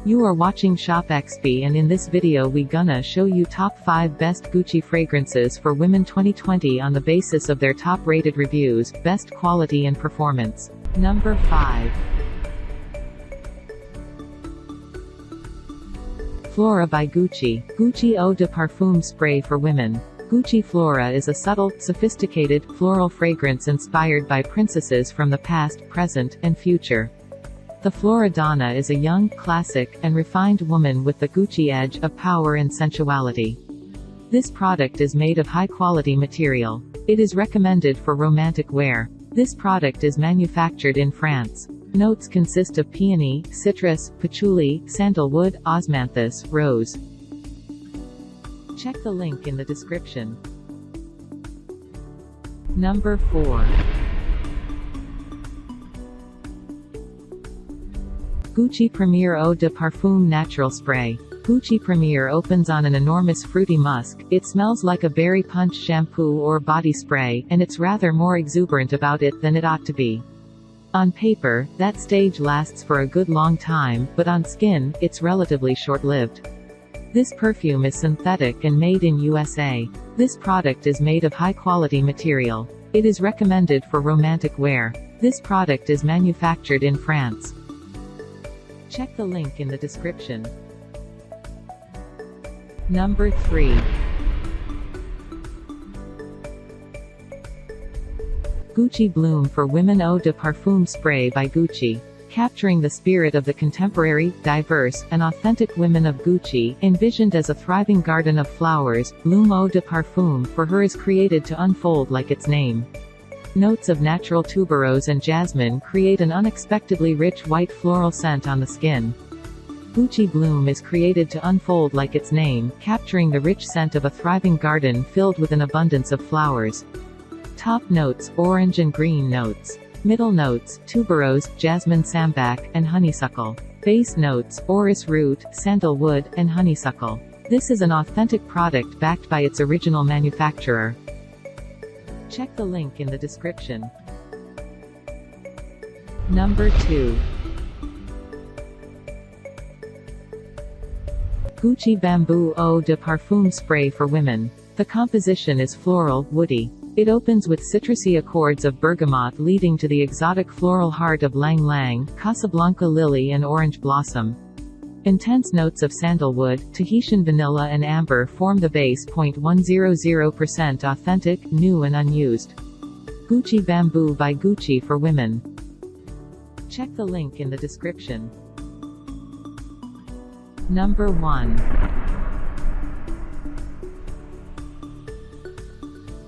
You are watching ShoppExp, and in this video we gonna show you top 5 best Gucci fragrances for women 2020 on the basis of their top rated reviews, best quality and performance. Number 5. Flora by Gucci. Gucci Eau de Parfum Spray for Women. Gucci Flora is a subtle, sophisticated, floral fragrance inspired by princesses from the past, present, and future. The Flora Donna is a young, classic, and refined woman with the Gucci edge of power and sensuality. This product is made of high-quality material. It is recommended for romantic wear. This product is manufactured in France. Notes consist of peony, citrus, patchouli, sandalwood, osmanthus, rose. Check the link in the description. Number 4. Gucci Premier Eau de Parfum Natural Spray. Gucci Premier opens on an enormous fruity musk. It smells like a berry punch shampoo or body spray, and it's rather more exuberant about it than it ought to be. On paper, that stage lasts for a good long time, but on skin, it's relatively short-lived. This perfume is synthetic and made in USA. This product is made of high-quality material. It is recommended for romantic wear. This product is manufactured in France. Check the link in the description. Number 3. Gucci Bloom for Women Eau de Parfum Spray by Gucci. Capturing the spirit of the contemporary, diverse, and authentic women of Gucci, envisioned as a thriving garden of flowers, Bloom Eau de Parfum for her is created to unfold like its name. Notes of natural tuberose and jasmine create an unexpectedly rich white floral scent on the skin. Gucci Bloom is created to unfold like its name, capturing the rich scent of a thriving garden filled with an abundance of flowers. Top notes, orange and green notes. Middle notes, tuberose, jasmine sambac, and honeysuckle. Base notes, orris root, sandalwood, and honeysuckle. This is an authentic product backed by its original manufacturer. Check the link in the description. Number 2. Gucci Bamboo Eau de Parfum Spray for Women. The composition is floral, woody. It opens with citrusy accords of bergamot leading to the exotic floral heart of Lang Lang, Casablanca lily and orange blossom. Intense notes of sandalwood, Tahitian vanilla and amber form the base. 0.100% authentic, new and unused. Gucci Bamboo by Gucci for Women. Check the link in the description. Number 1.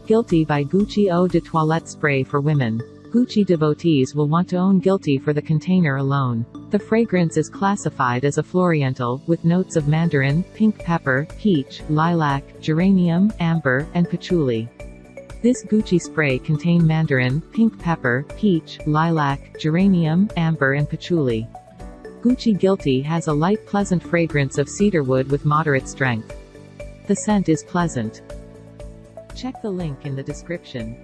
Guilty by Gucci Eau de Toilette Spray for Women. Gucci devotees will want to own Guilty for the container alone. The fragrance is classified as a floriental, with notes of mandarin, pink pepper, peach, lilac, geranium, amber, and patchouli. This Gucci spray contains mandarin, pink pepper, peach, lilac, geranium, amber and patchouli. Gucci Guilty has a light pleasant fragrance of cedarwood with moderate strength. The scent is pleasant. Check the link in the description.